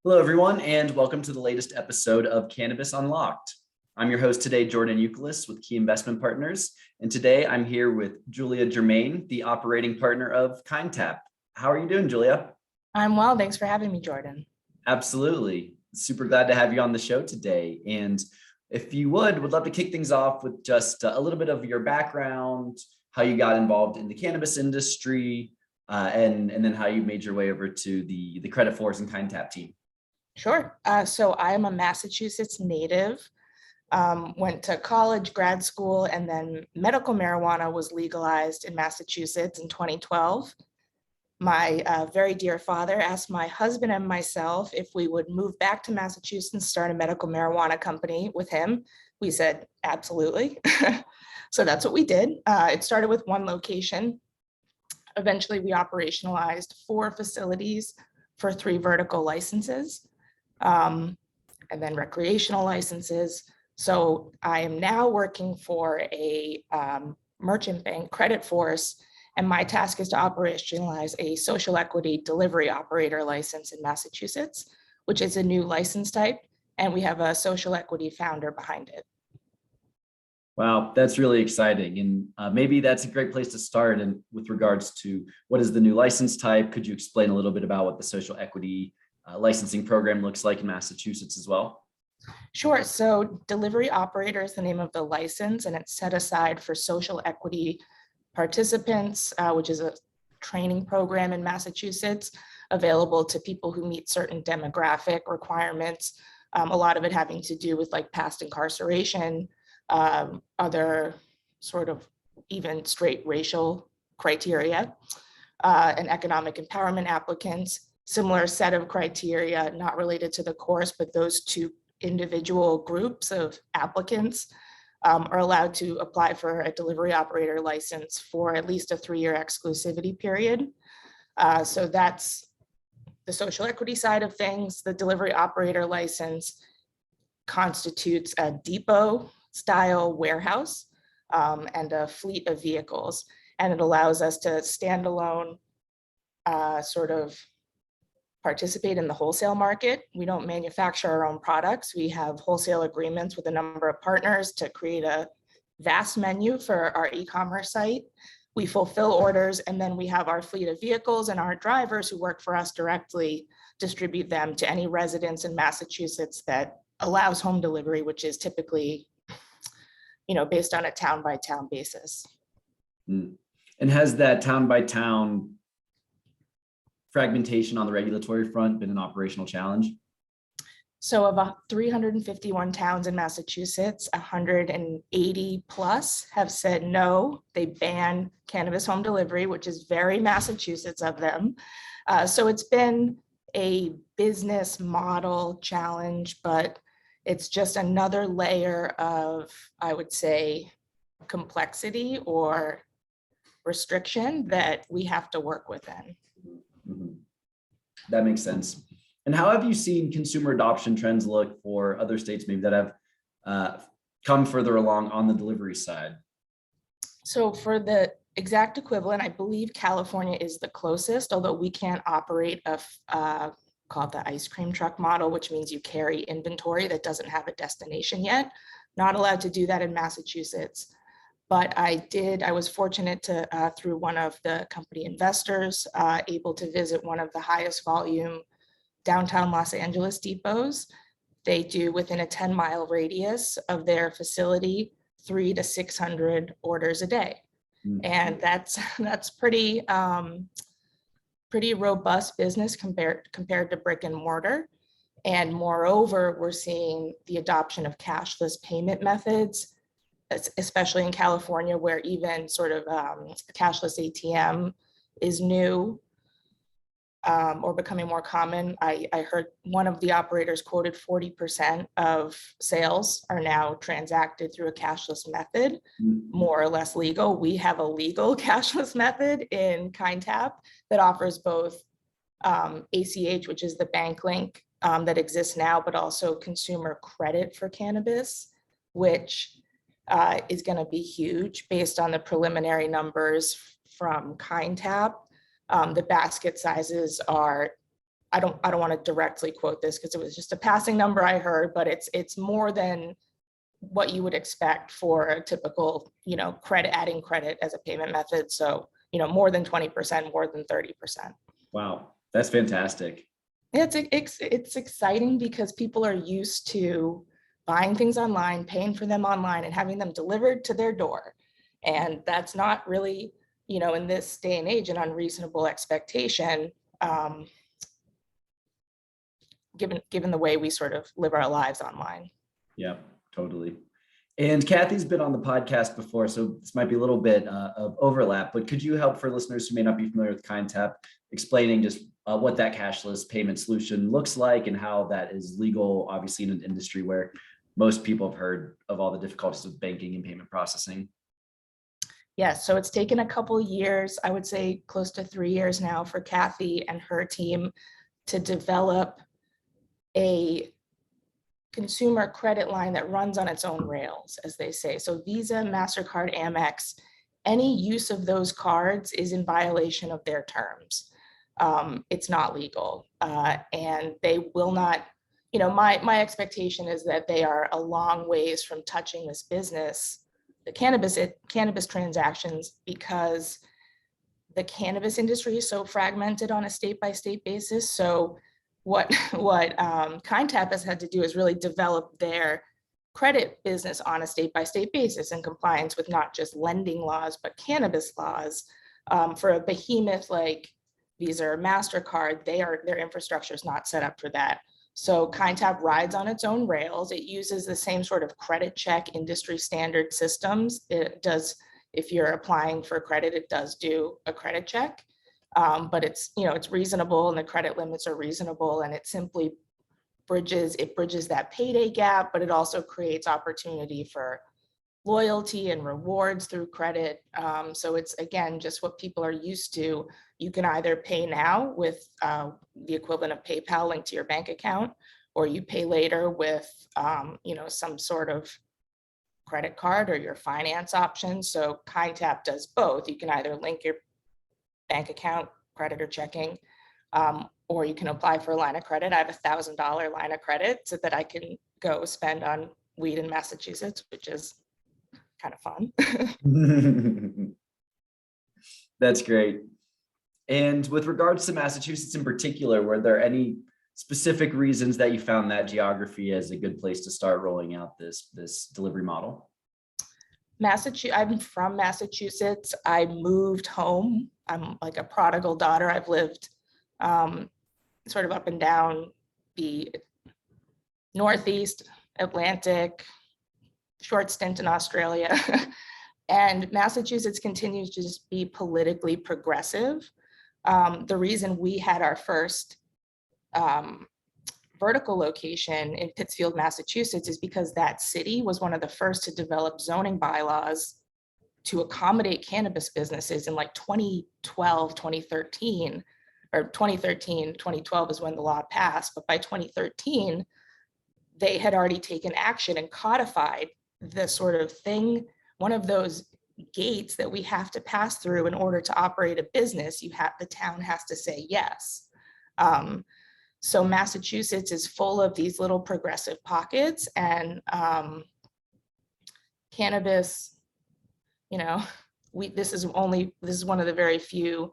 Hello, everyone, and welcome to the latest episode of Cannabis Unlocked. I'm your host today, Jordan Youkilis with Key Investment Partners, and today I'm here with Julia Germaine, the operating partner of KindTap. How are you doing, Julia? I'm well. Thanks for having me, Jordan. Absolutely. Super glad to have you on the show today. And if you would love to kick things off with just a little bit of your background, how you got involved in the cannabis industry, and then how you made your way over to the KreditForce and KindTap team. Sure. So I am a Massachusetts native, went to college, grad school, and then medical marijuana was legalized in Massachusetts in 2012. My very dear father asked my husband and myself if we would move back to Massachusetts and start a medical marijuana company with him. We said, absolutely. So that's what we did. It started with one location. Eventually, we operationalized 4 facilities for 3 vertical licenses. And then recreational licenses. So I am now working for a merchant bank, KreditForce, and my task is to operationalize a social equity delivery operator license in Massachusetts, which is a new license type, and we have a social equity founder behind it. Wow, that's really exciting. And maybe that's a great place to start. And with regards to what is the new license type, could you explain a little bit about what the social equity licensing program looks like in Massachusetts as well? Sure. So delivery operator is the name of the license, and it's set aside for social equity participants, which is a training program in Massachusetts available to people who meet certain demographic requirements. A lot of it having to do with like past incarceration, other sort of even straight racial criteria, and economic empowerment applicants. Similar set of criteria, not related to the course, but those 2 individual groups of applicants are allowed to apply for a delivery operator license for at least a 3-year exclusivity period. So that's the social equity side of things. The delivery operator license constitutes a depot style warehouse and a fleet of vehicles. And it allows us to standalone sort of participate in the wholesale market. We don't manufacture our own products. We have wholesale agreements with a number of partners to create a vast menu for our e-commerce site. We fulfill orders, and then we have our fleet of vehicles, and our drivers who work for us directly distribute them to any residents in Massachusetts that allows home delivery, which is typically, based on a town by town basis. And has that town by town fragmentation on the regulatory front been an operational challenge? So of 351 towns in Massachusetts, 180 plus have said no. They ban cannabis home delivery, which is very Massachusetts of them. So it's been a business model challenge, but it's just another layer of, I would say, complexity or restriction that we have to work within. Mm-hmm. That makes sense. And how have you seen consumer adoption trends look for other states maybe that have come further along on the delivery side? So for the exact equivalent, I believe California is the closest, although we can't operate a called the ice cream truck model, which means you carry inventory that doesn't have a destination yet. Not allowed to do that in Massachusetts. But I was fortunate to, through one of the company investors, able to visit one of the highest volume downtown Los Angeles depots. They do within a 10-mile radius of their facility, 300 to 600 orders a day. Mm-hmm. And that's pretty robust business compared to brick and mortar. And moreover, we're seeing the adoption of cashless payment methods, especially in California, where even sort of cashless ATM is new or becoming more common. I heard one of the operators quoted 40% of sales are now transacted through a cashless method, more or less legal. We have a legal cashless method in KindTap that offers both ACH, which is the bank link that exists now, but also consumer credit for cannabis, which is going to be huge based on the preliminary numbers from KindTap. The basket sizes are I don't want to directly quote this because it was just a passing number I heard, but it's more than what you would expect for a typical, adding credit as a payment method. So, more than 20%, more than 30%. Wow, that's fantastic. Yeah, it's exciting because people are used to buying things online, paying for them online, and having them delivered to their door. And that's not really, in this day and age, an unreasonable expectation, given the way we sort of live our lives online. Yeah, totally. And Kathy's been on the podcast before, so this might be a little bit of overlap, but could you help for listeners who may not be familiar with KindTap, explaining just what that cashless payment solution looks like and how that is legal, obviously in an industry where most people have heard of all the difficulties of banking and payment processing? Yeah, so it's taken a couple years, I would say close to 3 years now, for Kathy and her team to develop a consumer credit line that runs on its own rails, as they say. So Visa, MasterCard, Amex, any use of those cards is in violation of their terms. It's not legal, and they will not, my expectation is that they are a long ways from touching this business, the cannabis transactions, because the cannabis industry is so fragmented on a state-by-state basis. So what KindTap has had to do is really develop their credit business on a state-by-state basis in compliance with not just lending laws, but cannabis laws. For a behemoth like Visa or MasterCard, their infrastructure is not set up for that. So KindTap rides on its own rails. It uses the same sort of credit check industry standard systems. It does, if you're applying for credit, it does do a credit check. But it's reasonable, and the credit limits are reasonable, and it simply bridges that payday gap, but it also creates opportunity for loyalty and rewards through credit. So it's, again, just what people are used to. You can either pay now with the equivalent of PayPal linked to your bank account, or you pay later with some sort of credit card or your finance option. So KindTap does both. You can either link your bank account, credit or checking, or you can apply for a line of credit. I have $1,000 line of credit so that I can go spend on weed in Massachusetts, which is kind of fun. That's great. And with regards to Massachusetts in particular, were there any specific reasons that you found that geography as a good place to start rolling out this delivery model? I'm from Massachusetts. I moved home. I'm like a prodigal daughter. I've lived sort of up and down the Northeast, Atlantic, short stint in Australia. And Massachusetts continues to just be politically progressive. The reason we had our first vertical location in Pittsfield, Massachusetts, is because that city was one of the first to develop zoning bylaws to accommodate cannabis businesses in like 2012, 2013, or 2013, 2012 is when the law passed. But by 2013, they had already taken action and codified the sort of thing, one of those gates that we have to pass through in order to operate a business. The town has to say yes. So Massachusetts is full of these little progressive pockets, and cannabis, this is one of the very few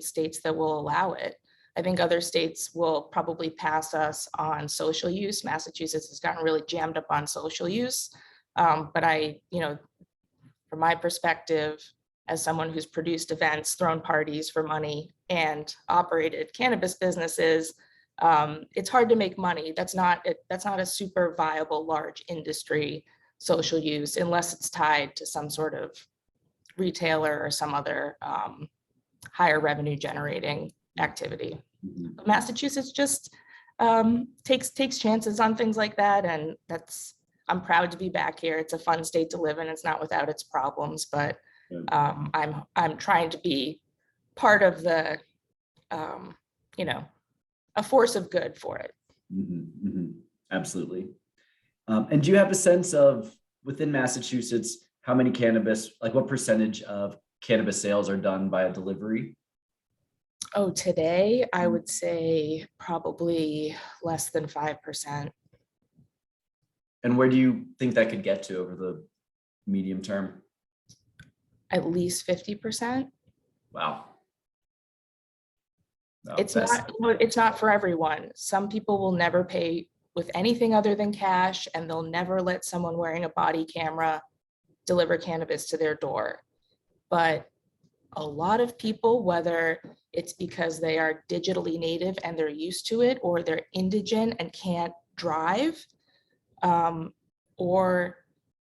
states that will allow it. I think other states will probably pass us on social use. Massachusetts has gotten really jammed up on social use. But from my perspective, as someone who's produced events, thrown parties for money, and operated cannabis businesses, it's hard to make money. That's not a super viable large industry, social use, unless it's tied to some sort of retailer or some other higher revenue generating activity. Mhm. Massachusetts just takes chances on things like that, and I'm proud to be back here. It's a fun state to live in. It's not without its problems, but I'm trying to be part of the a force of good for it. Mm-hmm, mm-hmm. Absolutely. And do you have a sense of, within Massachusetts, how many what percentage of cannabis sales are done by a delivery? Oh, today I would say probably less than 5%. And where do you think that could get to over the medium term? At least 50%. Wow. No, It's that's not, it's not for everyone. Some people will never pay with anything other than cash, and they'll never let someone wearing a body camera deliver cannabis to their door. But a lot of people, whether it's because they are digitally native and they're used to it, or they're indigent and can't drive, or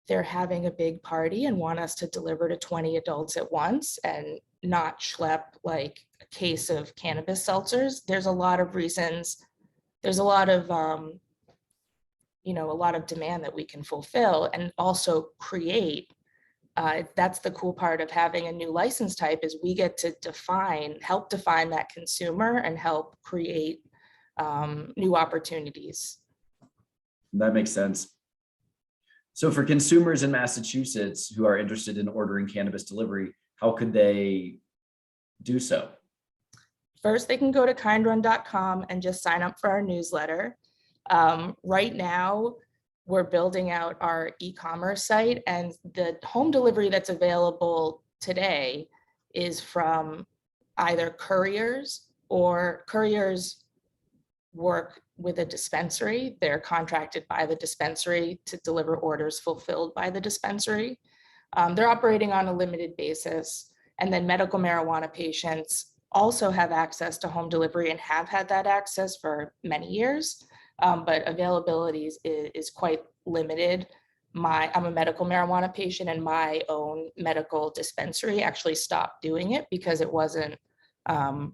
they're having a big party and want us to deliver to 20 adults at once and not schlep like a case of cannabis seltzers. There's a lot of reasons. There's a lot of, a lot of demand that we can fulfill and also create. That's the cool part of having a new license type, is we get to help define that consumer and help create new opportunities. That makes sense. So for consumers in Massachusetts who are interested in ordering cannabis delivery, how could they do so? First, they can go to kindrun.com and just sign up for our newsletter. Right now, we're building out our e-commerce site, and the home delivery that's available today is from either couriers, or couriers work with a dispensary. They're contracted by the dispensary to deliver orders fulfilled by the dispensary. They're operating on a limited basis. And then medical marijuana patients also have access to home delivery and have had that access for many years, but availability is quite limited. I'm a medical marijuana patient, and my own medical dispensary actually stopped doing it because it wasn't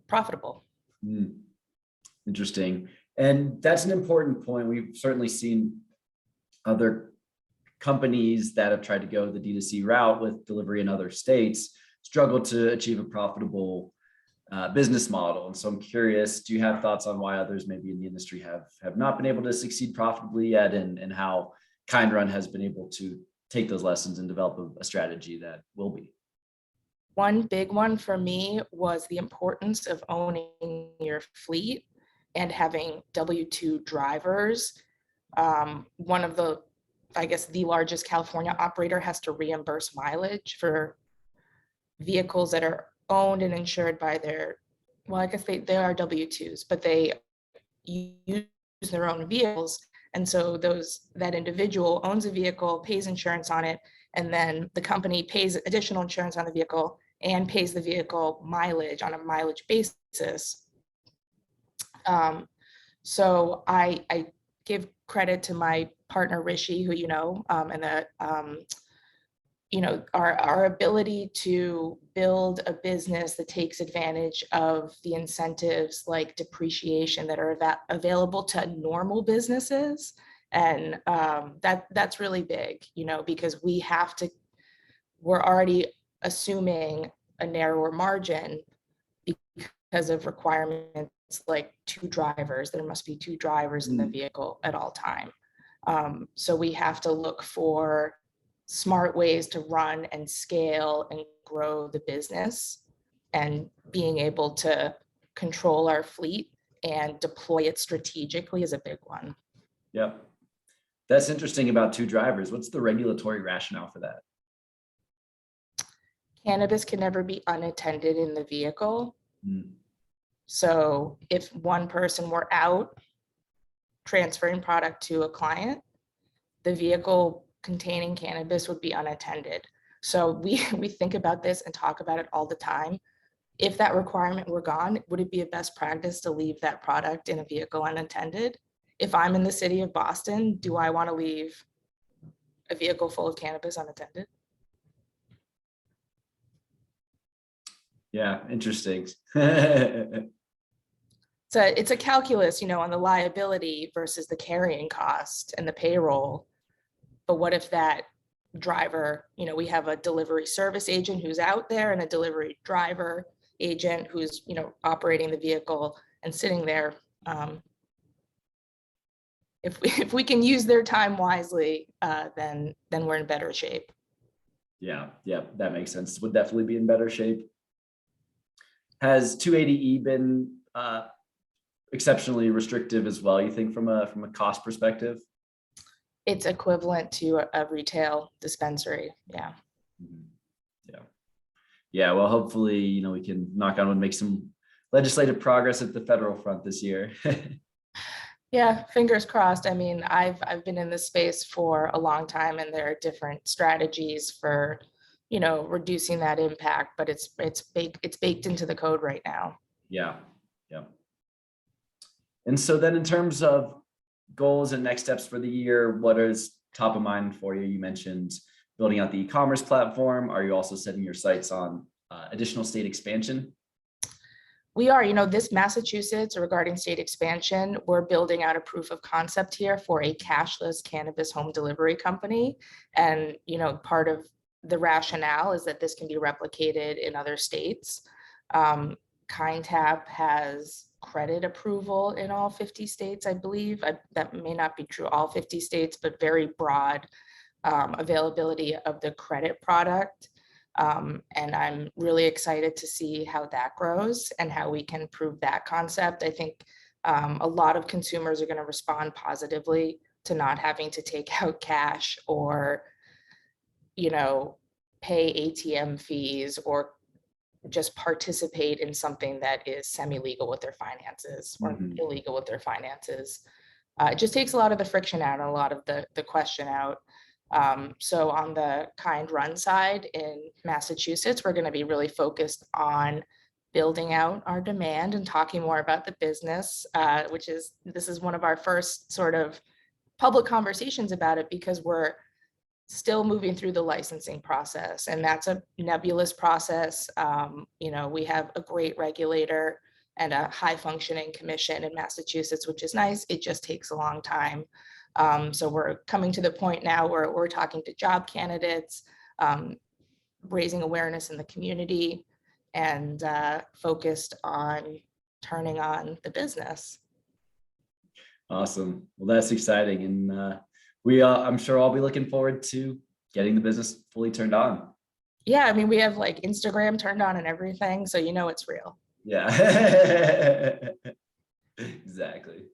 profitable. Interesting. And that's an important point. We've certainly seen other companies that have tried to go the D2C route with delivery in other states struggle to achieve a profitable business model. And so I'm curious, do you have thoughts on why others maybe in the industry have not been able to succeed profitably yet, and how KindRun has been able to take those lessons and develop a strategy that will be? One big one for me was the importance of owning your fleet and having W-2 drivers. One of the, I guess, the largest California operator has to reimburse mileage for vehicles that are owned and insured by I guess they are W-2s, but they use their own vehicles. And so that individual owns a vehicle, pays insurance on it, and then the company pays additional insurance on the vehicle and pays the vehicle mileage on a mileage basis. So I give credit to my partner Rishi, who and that our ability to build a business that takes advantage of the incentives like depreciation that are available to normal businesses. And that's really big, because we're already assuming a narrower margin because of requirements like 2 drivers. There must be 2 drivers in the vehicle at all time. So we have to look for smart ways to run and scale and grow the business, and being able to control our fleet and deploy it strategically is a big one. Yep. That's interesting about 2 drivers. What's the regulatory rationale for that? Cannabis can never be unattended in the vehicle. So if one person were out transferring product to a client, the vehicle containing cannabis would be unattended. So we think about this and talk about it all the time. If that requirement were gone, would it be a best practice to leave that product in a vehicle unattended? If I'm in the city of Boston, do I want to leave a vehicle full of cannabis unattended? Yeah, interesting. It's a calculus, on the liability versus the carrying cost and the payroll. But what if that driver, we have a delivery service agent who's out there and a delivery driver agent who's, operating the vehicle and sitting there. If we can use their time wisely, then we're in better shape. Yeah, that makes sense. Would definitely be in better shape. Has 280E been exceptionally restrictive as well, you think, from a cost perspective? It's equivalent to a retail dispensary. Yeah. Mhm. Yeah. Well, hopefully, we can knock on wood, make some legislative progress at the federal front this year. Yeah, fingers crossed. I mean, I've been in this space for a long time, and there are different strategies for, reducing that impact, but it's baked into the code right now. Yeah. Yeah. And so then in terms of goals and next steps for the year, what is top of mind for you? You mentioned building out the e-commerce platform. Are you also setting your sights on additional state expansion? We are, this Massachusetts regarding state expansion, we're building out a proof of concept here for a cashless cannabis home delivery company. And, part of the rationale is that this can be replicated in other states. KindTap has credit approval in all 50 states, I believe. That may not be true all 50 states, but very broad availability of the credit product. And I'm really excited to see how that grows and how we can prove that concept. I think a lot of consumers are going to respond positively to not having to take out cash or, pay ATM fees or just participate in something that is semi-legal with their finances or illegal with their finances. It just takes a lot of the friction out and a lot of the question out. So on the Kind Run side in Massachusetts, we're going to be really focused on building out our demand and talking more about the business, this is one of our first sort of public conversations about it, because we're still moving through the licensing process, and that's a nebulous process. We have a great regulator and a high functioning commission in Massachusetts, which is nice. It just takes a long time. So we're coming to the point now where we're talking to job candidates, raising awareness in the community, and focused on turning on the business. Awesome. Well, that's exciting. And I'm sure I'll be looking forward to getting the business fully turned on. Yeah, I mean, we have like Instagram turned on and everything, so it's real. Yeah, exactly.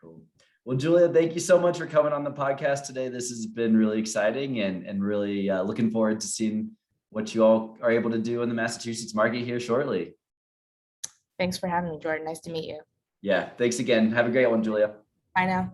Cool. Well, Julia, thank you so much for coming on the podcast today. This has been really exciting and really looking forward to seeing what you all are able to do in the Massachusetts market here shortly. Thanks for having me, Jordan. Nice to meet you. Yeah, thanks again. Have a great one, Julia. Bye now.